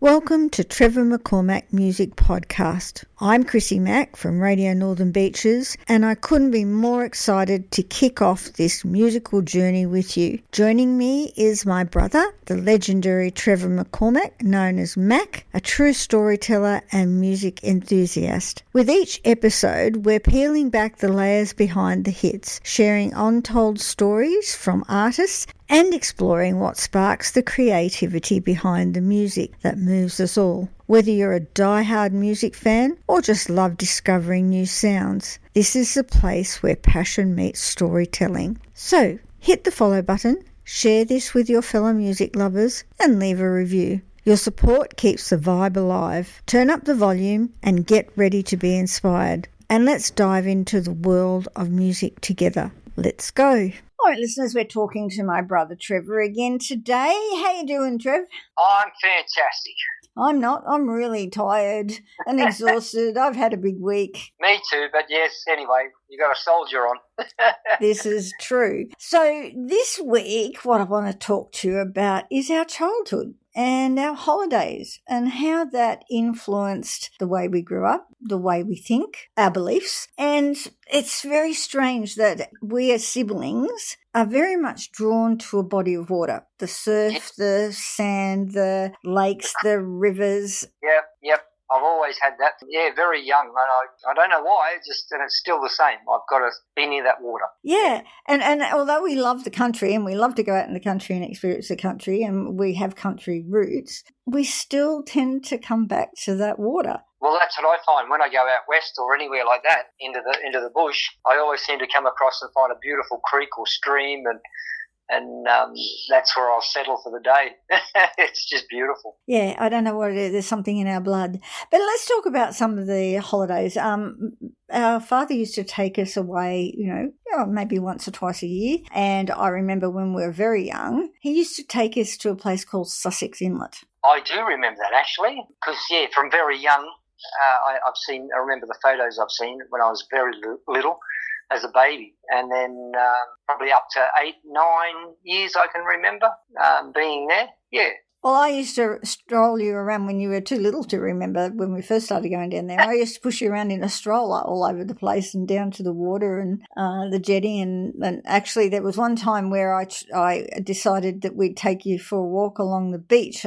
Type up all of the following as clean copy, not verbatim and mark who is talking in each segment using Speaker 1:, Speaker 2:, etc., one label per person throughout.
Speaker 1: Welcome to Trevor McCormack Music Podcast. I'm Chrissy Mack from Radio Northern Beaches, and I couldn't be more excited to kick off this musical journey with you. Joining me is my brother, the legendary Trevor McCormack, known as Mac, a true storyteller and music enthusiast. With each episode, we're peeling back the layers behind the hits, sharing untold stories from artists and exploring what sparks the creativity behind the music that moves us all. Whether you're a die-hard music fan or just love discovering new sounds, this is the place where passion meets storytelling. So, hit the follow button, share this with your fellow music lovers, and leave a review. Your support keeps the vibe alive. Turn up the volume and get ready to be inspired. And let's dive into the world of music together. Let's go. All right, listeners, we're talking to my brother Trevor again today. How you doing, Trev?
Speaker 2: I'm fantastic.
Speaker 1: I'm not. I'm really tired and exhausted. I've had a big week.
Speaker 2: Me too, but yes, anyway, you got a soldier on.
Speaker 1: This is true. So this week, what I want to talk to you about is our childhood and our holidays and how that influenced the way we grew up, the way we think, our beliefs. And it's very strange that we as siblings are very much drawn to a body of water. The surf, the sand, the lakes, the rivers.
Speaker 2: Yep. I've always had that. Yeah, very young. I don't know why, and it's still the same. I've got to be near that water.
Speaker 1: Yeah, and although we love the country and we love to go out in the country and experience the country and we have country roots, we still tend to come back to that water.
Speaker 2: Well, that's what I find when I go out west or anywhere like that into the bush. I always seem to come across and find a beautiful creek or stream, and that's where I'll settle for the day. It's just beautiful.
Speaker 1: Yeah, I don't know what it is. There's something in our blood. But let's talk about some of the holidays. Our father used to take us away, maybe once or twice a year. And I remember when we were very young, he used to take us to a place called Sussex Inlet.
Speaker 2: I do remember that, actually, because, from very young, I remember the photos I've seen when I was very little as a baby, and then probably up to 8, 9 years I can remember being there. Yeah.
Speaker 1: Well, I used to stroll you around when you were too little to remember when we first started going down there. I used to push you around in a stroller all over the place and down to the water and the jetty. And actually there was one time where I decided that we'd take you for a walk along the beach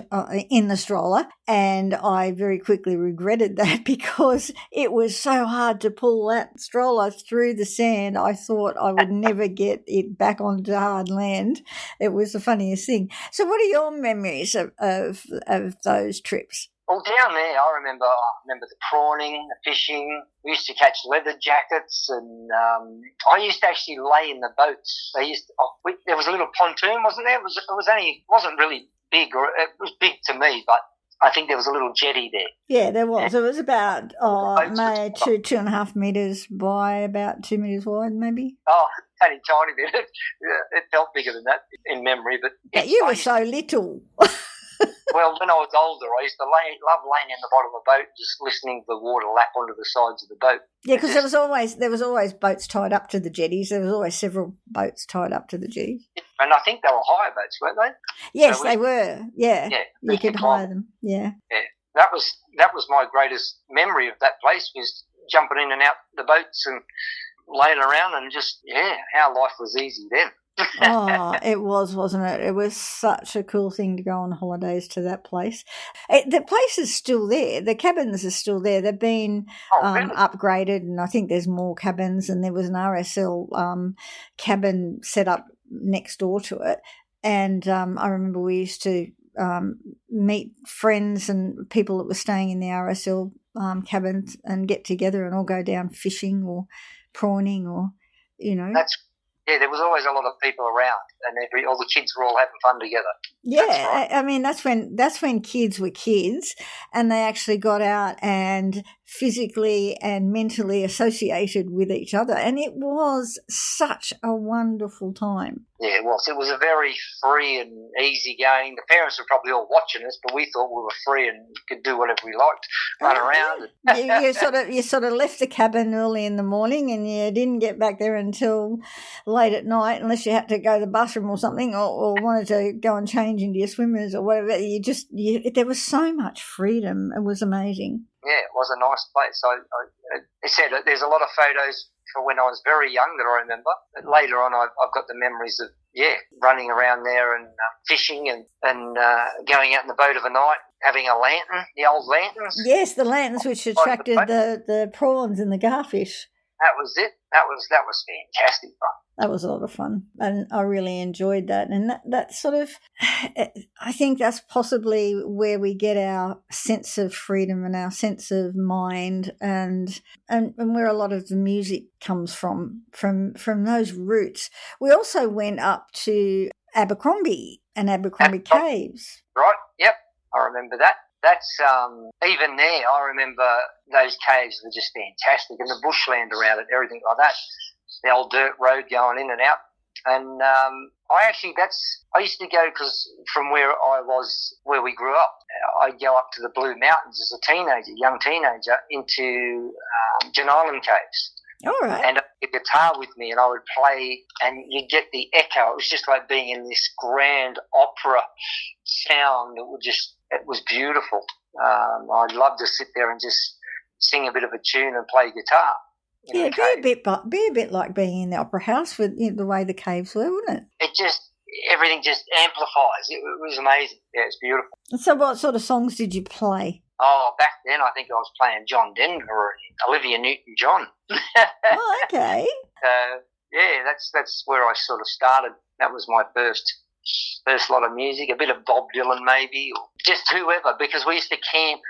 Speaker 1: in the stroller. And I very quickly regretted that because it was so hard to pull that stroller through the sand. I thought I would never get it back onto hard land. It was the funniest thing. So what are your memories of those trips?
Speaker 2: Well, down there, I remember the prawning, the fishing. We used to catch leather jackets, and I used to actually lay in the boats. There was a little pontoon, wasn't there? It wasn't really big, or it was big to me, but I think there was a little jetty there.
Speaker 1: Yeah, there was. It was about maybe 2.5 metres by about 2 metres wide, maybe.
Speaker 2: Oh, only tiny bit. It felt bigger than that in memory, but
Speaker 1: you were so little.
Speaker 2: Well, when I was older, I used to love laying in the bottom of the boat, just listening to the water lap onto the sides of the boat.
Speaker 1: Yeah, because there was always boats tied up to the jetties. There was always several boats tied up to the jetties.
Speaker 2: And I think they were hire boats, weren't they?
Speaker 1: Yes, they were. Yeah, you could hire them. Yeah.
Speaker 2: That was my greatest memory of that place, was jumping in and out the boats and laying around, and just how life was easy then.
Speaker 1: Oh, it was, wasn't it? It was such a cool thing to go on holidays to that place. The place is still there. The cabins are still there. They've been really? Upgraded, and I think there's more cabins, and there was an RSL cabin set up next door to it. And I remember we used to meet friends and people that were staying in the RSL cabins and get together and all go down fishing or prawning or,
Speaker 2: there was always a lot of people around, and all the kids were all having fun together.
Speaker 1: Yeah, right. I mean that's when kids were kids, and they actually got out and physically and mentally associated with each other. And it was such a wonderful time.
Speaker 2: Yeah, it was. It was a very free and easy game. The parents were probably all watching us, but we thought we were free and could do whatever we liked, run around.
Speaker 1: You sort of left the cabin early in the morning, and you didn't get back there until late at night, unless you had to go to the bathroom or something, or wanted to go and change into your swimmers or whatever. There was so much freedom. It was amazing.
Speaker 2: Yeah, it was a nice place. I said there's a lot of photos for when I was very young that I remember. But later on, I've got the memories of, running around there and fishing and going out in the boat of a night, having a lantern, the old lanterns.
Speaker 1: Yes, the lanterns which attracted the prawns and the garfish.
Speaker 2: That was it. That was fantastic fun.
Speaker 1: That was a lot of fun, and I really enjoyed that. And that sort of, I think that's possibly where we get our sense of freedom and our sense of mind, and where a lot of the music comes from those roots. We also went up to Abercrombie and Abercrombie Caves.
Speaker 2: Right. Yep. I remember that. That's even there. I remember those caves were just fantastic, and the bushland around it, everything like that. The old dirt road going in and out, and I used to go, because from where we grew up, I'd go up to the Blue Mountains as a young teenager, into John Island Caves.
Speaker 1: All right.
Speaker 2: And I had a guitar with me, and I would play, and you'd get the echo. It was just like being in this grand opera sound. It was beautiful. I'd love to sit there and just sing a bit of a tune and play guitar.
Speaker 1: Yeah, be a bit like being in the opera house with the way the caves were, wouldn't it?
Speaker 2: Everything just amplifies. It was amazing. Yeah, it's beautiful.
Speaker 1: So what sort of songs did you play?
Speaker 2: Oh, back then I think I was playing John Denver and Olivia Newton-John.
Speaker 1: Oh, okay.
Speaker 2: That's where I sort of started. That was my first lot of music, a bit of Bob Dylan maybe, or just whoever, because we used to camp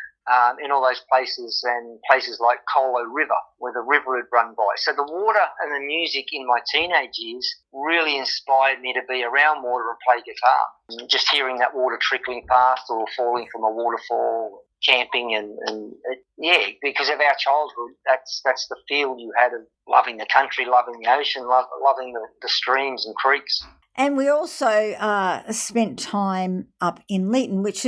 Speaker 2: in all those places, and places like Colo River, where the river had run by. So the water and the music in my teenage years really inspired me to be around water and play guitar. Just hearing that water trickling past or falling from a waterfall, camping, and because of our childhood, that's the feel you had of loving the country, loving the ocean, loving the streams and creeks.
Speaker 1: And we also spent time up in Leeton, which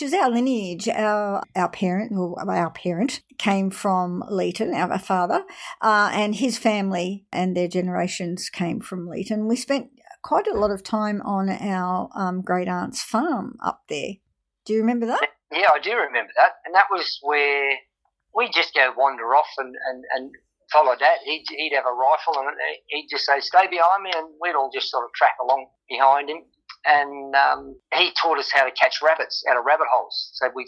Speaker 1: is our lineage. Our parent came from Leeton, our father, and his family and their generations came from Leeton. We spent quite a lot of time on our great aunt's farm up there. Do you remember that?
Speaker 2: Yeah, I do remember that, and that was where we'd just go wander off and follow Dad. He'd have a rifle, and he'd just say, "Stay behind me," and we'd all just sort of track along behind him. And he taught us how to catch rabbits out of rabbit holes. So we'd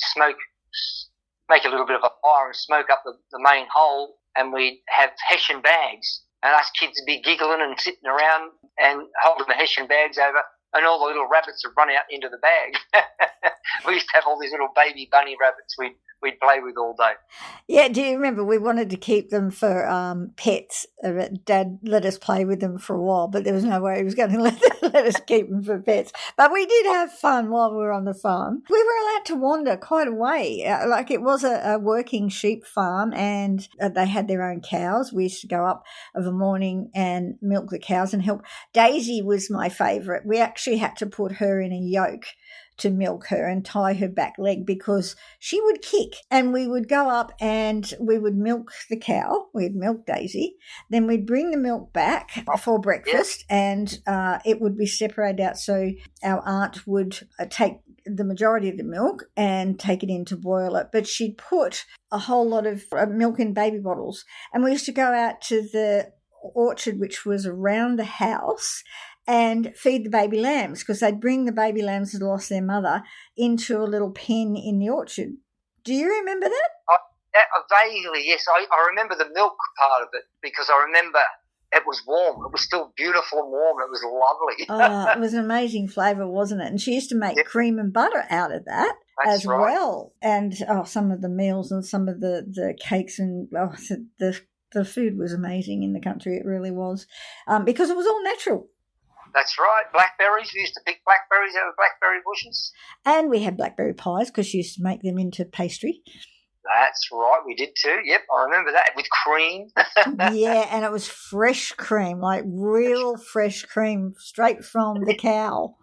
Speaker 2: make a little bit of a fire and smoke up the main hole, and we'd have Hessian bags. And us kids would be giggling and sitting around and holding the Hessian bags over, and all the little rabbits would run out into the bag. We used to have all these little baby bunny rabbits we'd play with all day.
Speaker 1: Yeah, do you remember we wanted to keep them for pets? Dad let us play with them for a while, but there was no way he was going to let us keep them for pets. But we did have fun while we were on the farm. We were allowed to wander quite a way. Like, it was a working sheep farm, and they had their own cows. We used to go up of a morning and milk the cows and help. Daisy was my favourite. We actually had to put her in a yoke to milk her and tie her back leg because she would kick, and we would go up and we would milk the cow. We'd milk Daisy, then we'd bring the milk back for breakfast, and it would be separated out, so our aunt would take the majority of the milk and take it in to boil it, but she'd put a whole lot of milk in baby bottles, and we used to go out to the orchard which was around the house and feed the baby lambs, because they'd bring the baby lambs that lost their mother into a little pen in the orchard. Do you remember that?
Speaker 2: Vaguely, yes. I remember the milk part of it, because I remember it was warm. It was still beautiful and warm. It was lovely.
Speaker 1: Oh, it was an amazing flavour, wasn't it? And she used to make cream and butter out of that.
Speaker 2: That's
Speaker 1: as
Speaker 2: right.
Speaker 1: well. And some of the meals and some of the cakes, and the food was amazing in the country. It really was, because it was all natural.
Speaker 2: That's right. Blackberries. We used to pick blackberries out of blackberry bushes.
Speaker 1: And we had blackberry pies because she used to make them into pastry.
Speaker 2: That's right, we did too. Yep, I remember that, with cream.
Speaker 1: Yeah, and it was fresh cream, like real fresh cream, straight from the cow.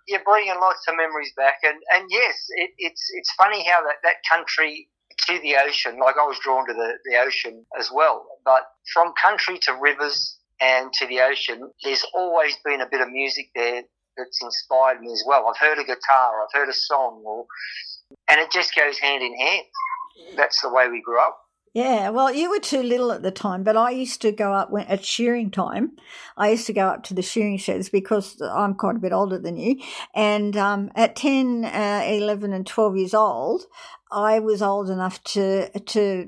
Speaker 2: You're bringing lots of memories back, and yes, it's funny how that country to the ocean, like I was drawn to the ocean as well, but from country to rivers and to the ocean, there's always been a bit of music there that's inspired me as well. I've heard a guitar, I've heard a song, and it just goes hand in hand. That's the way we grew up.
Speaker 1: Yeah, well, you were too little at the time, but I used to go up at shearing time. I used to go up to the shearing sheds because I'm quite a bit older than you. And at 10, 11 and 12 years old, I was old enough to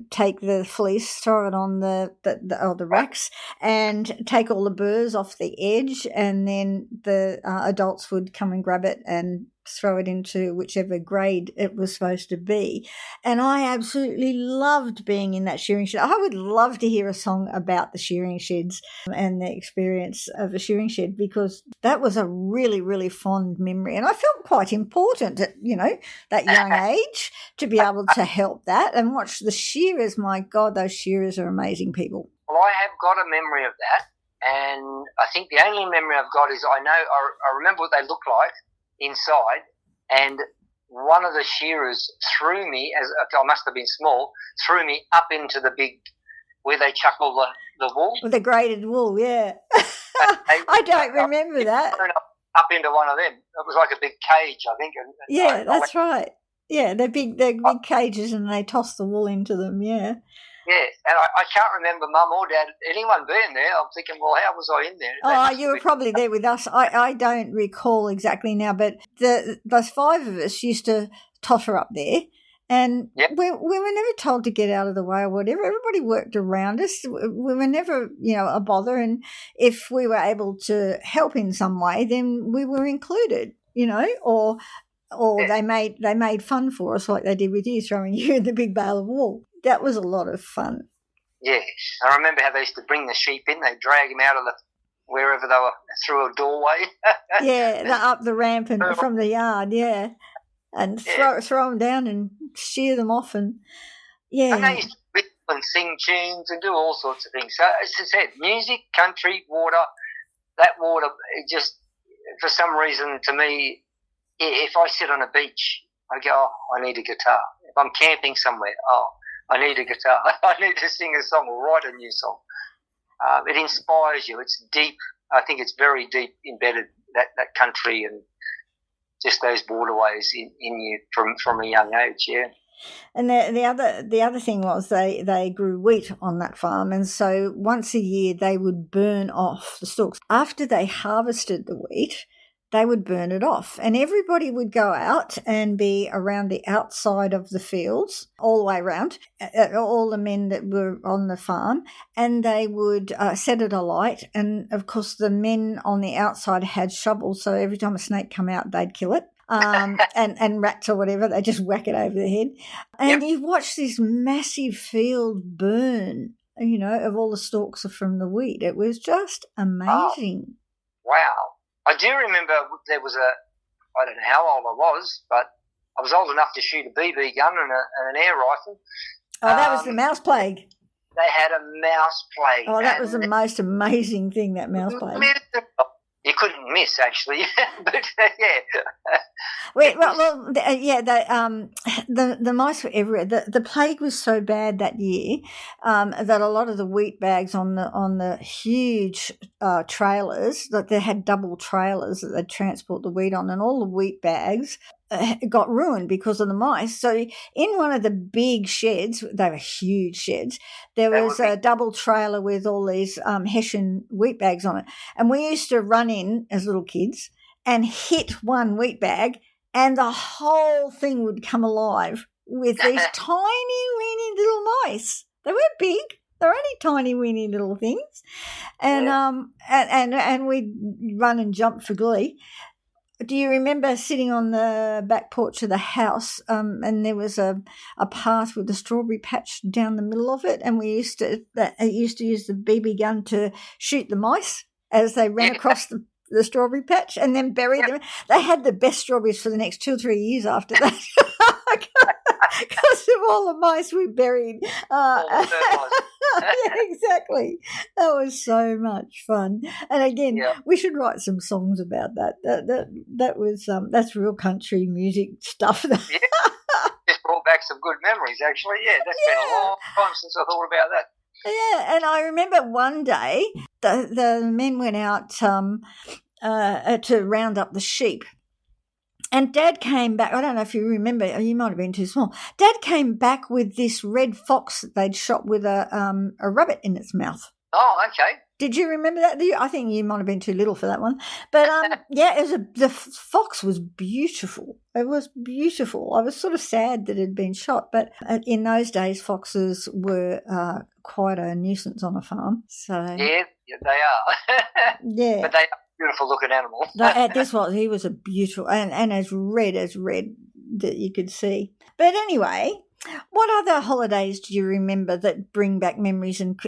Speaker 1: take the fleece, throw it on the racks, and take all the burrs off the edge, and then the adults would come and grab it and throw it into whichever grade it was supposed to be. And I absolutely loved being in that shearing shed. I would love to hear a song about the shearing sheds and the experience of a shearing shed, because that was a really, really fond memory. And I felt quite important at, that young age to be able to help that and watch the shearers. My God, those shearers are amazing people.
Speaker 2: Well, I have got a memory of that. And I think the only memory I've got is I remember what they looked like inside, and one of the shearers threw me, I must have been small, threw me up into the big, where they chuck all the wool.
Speaker 1: The graded wool, yeah. I don't remember that.
Speaker 2: Up into one of them. It was like a big cage, I think.
Speaker 1: Yeah, that's right. Yeah, they're big cages, and they toss the wool into them, yeah.
Speaker 2: Yeah, and I can't remember Mum or Dad, anyone being there. I'm thinking, well, how was I in there?
Speaker 1: Oh, you were probably there with us. I don't recall exactly now, but those five of us used to totter up there, and we were never told to get out of the way or whatever. Everybody worked around us. We were never, a bother, and if we were able to help in some way, then we were included, or they made fun for us like they did with you, throwing you in the big bale of wool. That was a lot of fun.
Speaker 2: Yeah, I remember how they used to bring the sheep in. They'd drag them out of wherever they were, through a doorway.
Speaker 1: Yeah, up the ramp and from the yard, yeah. And throw them down and shear them off. And
Speaker 2: they used to whistle and sing tunes and do all sorts of things. So, as I said, music, country, water, that water, it just, for some reason, to me, if I sit on a beach, I go, oh, I need a guitar. If I'm camping somewhere, I need a guitar. I need to sing a song or write a new song. It inspires you. It's deep. I think it's very deep embedded, that country and just those waterways in you from a young age, yeah.
Speaker 1: And the other thing was they grew wheat on that farm, and so once a year they would burn off the stalks. After they harvested the wheat, they would burn it off, and everybody would go out and be around the outside of the fields all the way around, all the men that were on the farm, and they would set it alight. And of course the men on the outside had shovels, so every time a snake come out they'd kill it. And rats or whatever, they just whack it over the head. And you watch this massive field burn, of all the stalks from the wheat. It was just amazing.
Speaker 2: Oh, wow. I do remember there was I don't know how old I was, but I was old enough to shoot a BB gun and an air rifle.
Speaker 1: Oh, that was the mouse plague.
Speaker 2: They had a mouse plague.
Speaker 1: Oh, that was the most amazing thing, that mouse plague.
Speaker 2: You couldn't miss, actually. But, yeah.
Speaker 1: The mice were everywhere. The plague was so bad that year that a lot of the wheat bags on the huge trailers, that they had double trailers that they'd transport the wheat on, and all the wheat bags got ruined because of the mice. So in one of the big sheds, they were huge sheds, there was a double trailer with all these Hessian wheat bags on it. And we used to run in as little kids and hit one wheat bag, and the whole thing would come alive with these tiny, weeny little mice. They weren't big. They're only tiny, weeny little things. And and we'd run and jump for glee. Do you remember sitting on the back porch of the house and there was a path with a strawberry patch down the middle of it, and we used to use the BB gun to shoot the mice as they ran across the strawberry patch and then bury them. They had the best strawberries for the next 2 or 3 years after that because of all the mice we buried.
Speaker 2: All the fertiliser.
Speaker 1: Yeah, exactly. That was so much fun. And again, we should write some songs about that. That was that's real country music stuff.
Speaker 2: Yeah. Just brought back some good memories, actually. Yeah, that's been a long time since I thought about that.
Speaker 1: Yeah, and I remember one day the men went out to round up the sheep. And Dad came back. I don't know if you remember. You might have been too small. Dad came back with this red fox that they'd shot with a rabbit in its mouth.
Speaker 2: Oh, okay.
Speaker 1: Did you remember that? I think you might have been too little for that one. But the fox was beautiful. It was beautiful. I was sort of sad that it had been shot, but in those days, foxes were quite a nuisance on a farm. So
Speaker 2: yeah, they are.
Speaker 1: Yeah,
Speaker 2: but they are beautiful looking animal.
Speaker 1: He was a beautiful and as red that you could see. But anyway, what other holidays do you remember that bring back memories and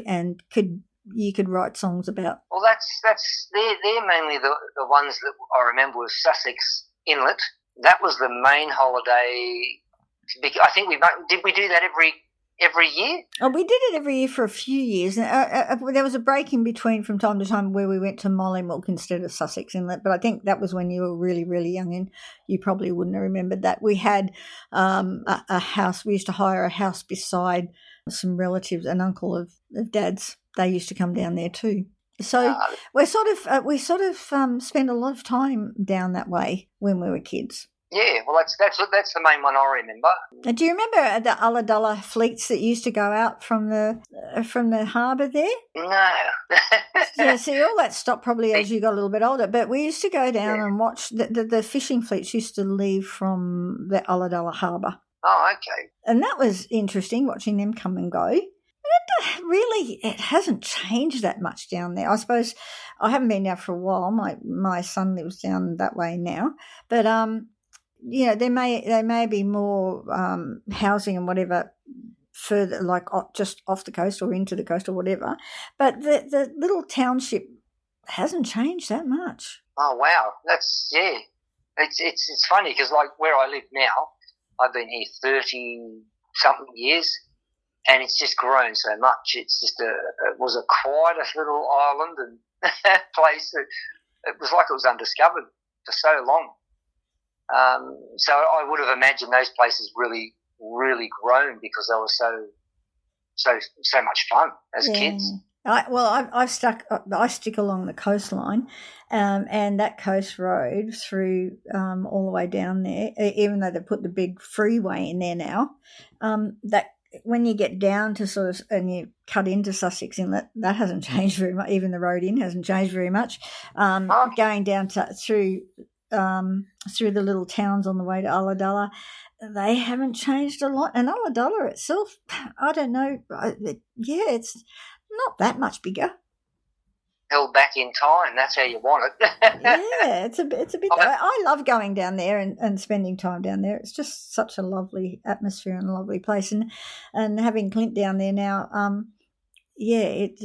Speaker 1: you could write songs about?
Speaker 2: Well, they're mainly the ones that I remember was Sussex Inlet. That was the main holiday. I think did we do that every year?
Speaker 1: Oh, we did it every year for a few years. There was a break in between from time to time where we went to Mollymook instead of Sussex Inlet, but I think that was when you were really, really young and you probably wouldn't have remembered that. We had a house. We used to hire a house beside some relatives, an uncle of Dad's. They used to come down there too. So we sort of spent a lot of time down that way when we were kids.
Speaker 2: Yeah, well, that's the main one I remember.
Speaker 1: Do you remember the Ulladulla fleets that used to go out from the harbour there?
Speaker 2: No.
Speaker 1: Yeah, see, all that stopped probably as you got a little bit older. But we used to go down and watch the fishing fleets used to leave from the Ulladulla harbour.
Speaker 2: Oh, okay.
Speaker 1: And that was interesting watching them come and go. It hasn't changed that much down there. I suppose I haven't been down for a while. My son lives down that way now, but there may be more housing and whatever further, like just off the coast or into the coast or whatever. But the little township hasn't changed that much.
Speaker 2: Oh wow, It's funny because like where I live now, I've been here 30-something years. And it's just grown so much. It's just it was a quietest little island and place. It was like it was undiscovered for so long. So I would have imagined those places really, really grown because they were so much fun as kids.
Speaker 1: I stick along the coastline, and that coast road through all the way down there. Even though they put the big freeway in there now, that. When you get down to sort of and you cut into Sussex Inlet, that hasn't changed very much. Even the road in hasn't changed very much. Going down through the little towns on the way to Ulladulla, they haven't changed a lot. And Ulladulla itself, I don't know. It's not that much bigger.
Speaker 2: Held back in time. That's how you want it.
Speaker 1: Yeah, it's a bit. I love going down there and spending time down there. It's just such a lovely atmosphere and a lovely place. And having Clint down there now, he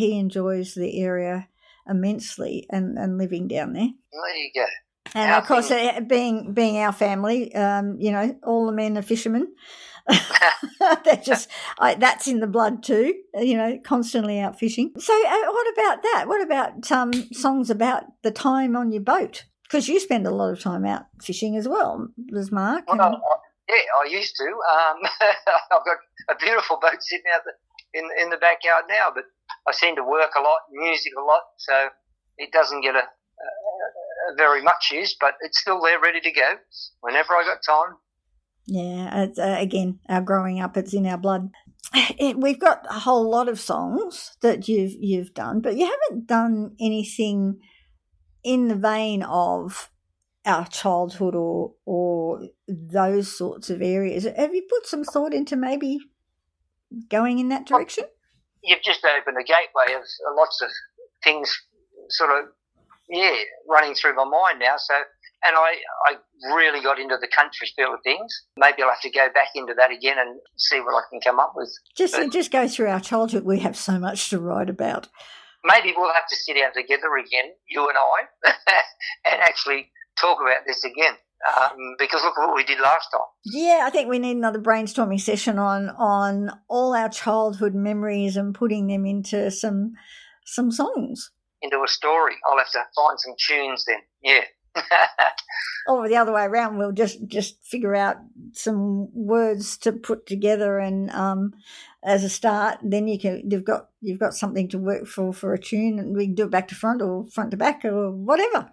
Speaker 1: enjoys the area immensely and living down there.
Speaker 2: There you go.
Speaker 1: And of course, being our family, all the men are fishermen. They're just that's in the blood too, constantly out fishing. So what about that? What about songs about the time on your boat? Because you spend a lot of time out fishing as well, does Mark?
Speaker 2: Well, I used to. I've got a beautiful boat sitting out in the backyard now, but I seem to work a lot, music a lot, so it doesn't get a very much use, but it's still there ready to go whenever I got time.
Speaker 1: Yeah, it's, again, our growing up, it's in our blood. We've got a whole lot of songs that you've done, but you haven't done anything in the vein of our childhood or those sorts of areas. Have you put some thought into maybe going in that direction?
Speaker 2: You've just opened a gateway of lots of things sort of, running through my mind now. So, and I really got into the country feel of things. Maybe I'll have to go back into that again and see what I can come up with.
Speaker 1: Just go through our childhood. We have so much to write about.
Speaker 2: Maybe we'll have to sit down together again, you and I, and actually talk about this again. because look at what we did last time.
Speaker 1: Yeah, I think we need another brainstorming session on all our childhood memories and putting them into some songs.
Speaker 2: Into a story. I'll have to find some tunes then. Yeah.
Speaker 1: Or the other way around, we'll just figure out some words to put together, and as a start, then you've got something to work for a tune, and we can do it back to front or front to back or whatever.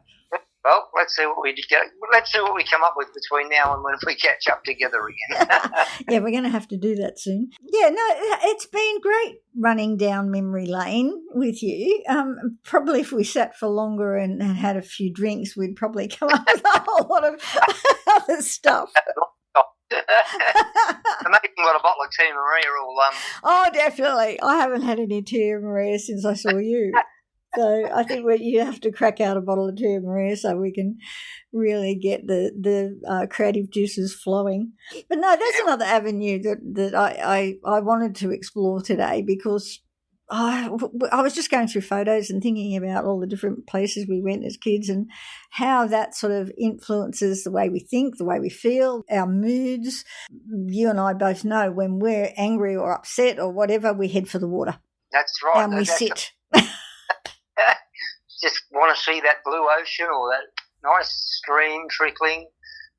Speaker 2: Well, let's see what we come up with between now and when we catch up together again.
Speaker 1: Yeah, we're going to have to do that soon. Yeah, no, it's been great running down memory lane with you. Probably if we sat for longer and had a few drinks, we'd probably come up with a whole lot of other stuff.
Speaker 2: Maybe got a bottle of Tia Maria or
Speaker 1: Oh, definitely. I haven't had any Tia Maria since I saw you. So I think you have to crack out a bottle of Tia Maria so we can really get the creative juices flowing. But no, that's another avenue that I wanted to explore today, because I was just going through photos and thinking about all the different places we went as kids and how that sort of influences the way we think, the way we feel, our moods. You and I both know when we're angry or upset or whatever, we head for the water.
Speaker 2: That's right.
Speaker 1: And we sit.
Speaker 2: Just want to see that blue ocean or that nice stream trickling.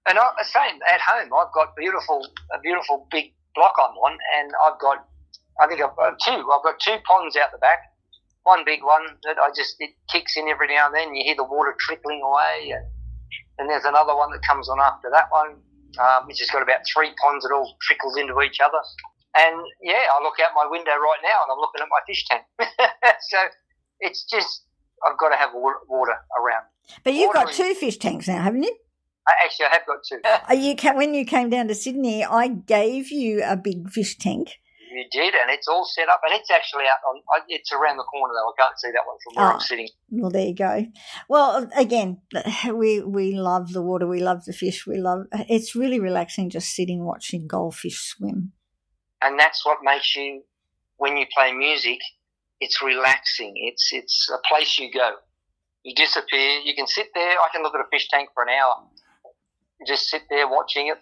Speaker 2: And same at home. I've got a beautiful big block I'm on, and I've got two. I've got two ponds out the back. One big one that it kicks in every now and then. You hear the water trickling away, and there's another one that comes on after that one, which has got about 3 ponds that all trickles into each other. And yeah, I look out my window right now and I'm looking at my fish tank. So it's just, I've got to have water around.
Speaker 1: But you've got 2 fish tanks now, haven't you?
Speaker 2: Actually, I have got 2.
Speaker 1: When you came down to Sydney, I gave you a big fish tank.
Speaker 2: You did, and it's all set up, and it's actually it's around the corner though. I can't see that one from where I'm sitting.
Speaker 1: Well, there you go. Well, again, we love the water. We love the fish. It's really relaxing just sitting watching goldfish swim.
Speaker 2: And that's what makes you, when you play music, it's relaxing. It's a place you go. You disappear. You can sit there. I can look at a fish tank for an hour. You just sit there watching it,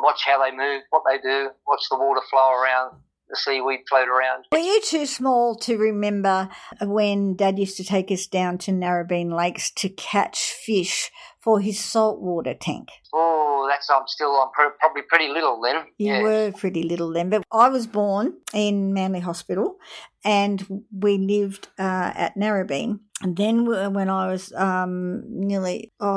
Speaker 2: watch how they move, what they do, watch the water flow around, the seaweed float around.
Speaker 1: Were you too small to remember when Dad used to take us down to Narrabeen Lakes to catch fish for his saltwater tank?
Speaker 2: Oh, I'm probably pretty little then.
Speaker 1: You were pretty little then, but I was born in Manly Hospital and we lived at Narrabeen. And then when I was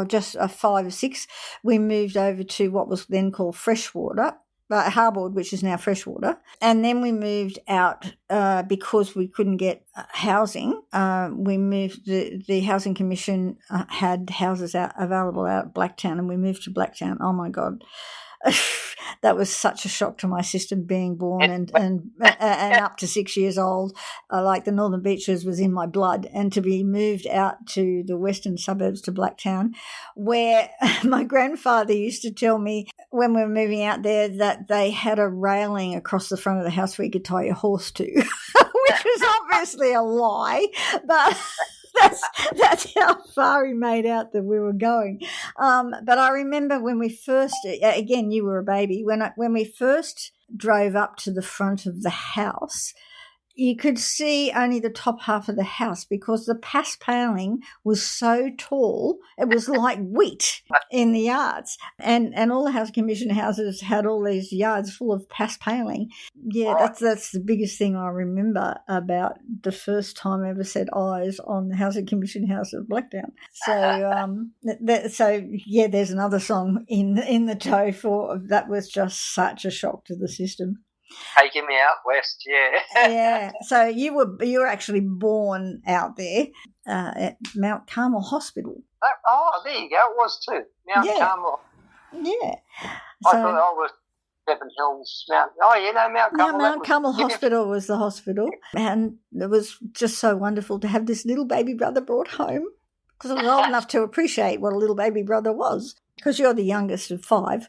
Speaker 1: just 5 or 6, we moved over to what was then called freshwater, Harbord, which is now freshwater. And then we moved out because we couldn't get housing. We moved, the Housing Commission had houses available out at Blacktown, and we moved to Blacktown. Oh, my God. That was such a shock to my system, being born and up to 6 years old. Like the Northern Beaches was in my blood, and to be moved out to the western suburbs to Blacktown, where my grandfather used to tell me when we were moving out there that they had a railing across the front of the house where you could tie your horse to, which was obviously a lie, but that's how far he made out that we were going. But I remember when we first, again, you were a baby, when we first drove up to the front of the house, you could see only the top half of the house because the pass paling was so tall, it was like wheat in the yards. And all the Housing Commission houses had all these yards full of pass paling. Yeah, that's the biggest thing I remember about the first time I ever set eyes on the Housing Commission house at Blacktown. So, there's another song in the tow for that was just such a shock to the system.
Speaker 2: Taking me out west, yeah.
Speaker 1: Yeah. So you were actually born out there at Mount Carmel Hospital.
Speaker 2: Oh, there you go. It was too. Mount Carmel.
Speaker 1: Yeah.
Speaker 2: I thought I was Devon Hills. Mount Carmel.
Speaker 1: Mount Carmel Hospital was the hospital, and it was just so wonderful to have this little baby brother brought home, because I was old enough to appreciate what a little baby brother was, because you're the youngest of 5.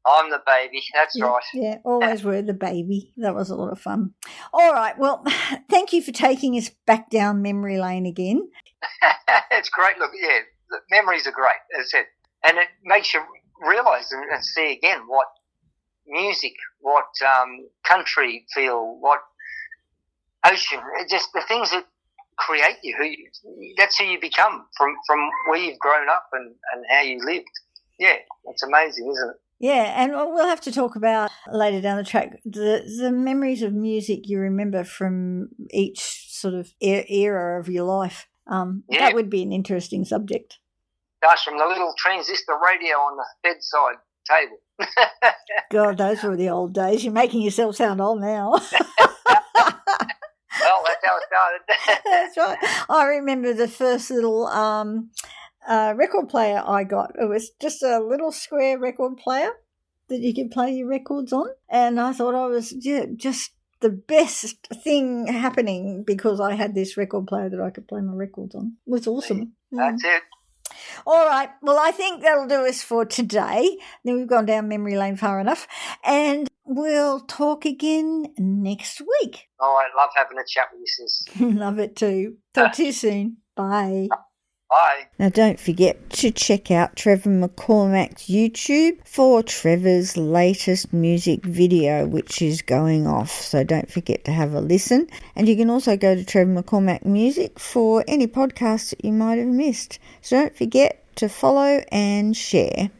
Speaker 2: I'm the baby, that's right.
Speaker 1: Yeah, always were the baby. That was a lot of fun. All right, well, thank you for taking us back down memory lane again.
Speaker 2: It's great. Look, yeah, the memories are great. As I said, and it makes you realise and see again what music, what country feel, what ocean, just the things that create you. That's who you become from where you've grown up and how you lived. Yeah, it's amazing, isn't it?
Speaker 1: Yeah, and we'll have to talk about later down the track the memories of music you remember from each sort of era of your life. That would be an interesting subject.
Speaker 2: Gosh, from the little transistor radio on the bedside table.
Speaker 1: God, those were the old days. You're making yourself sound old now.
Speaker 2: Well, that's how it started.
Speaker 1: That's right. I remember the first little record player I got. It was just a little square record player that you could play your records on. And I thought I was just the best thing happening because I had this record player that I could play my records on. It was awesome.
Speaker 2: That's it.
Speaker 1: All right. Well, I think that'll do us for today. Then we've gone down memory lane far enough. And we'll talk again next week.
Speaker 2: Oh, I love having a chat with you, sis.
Speaker 1: Love it too. Talk to you soon. Bye.
Speaker 2: Bye.
Speaker 1: Now, don't forget to check out Trevor McCormack's YouTube for Trevor's latest music video, which is going off. So don't forget to have a listen. And you can also go to Trevor McCormack Music for any podcasts that you might have missed. So don't forget to follow and share.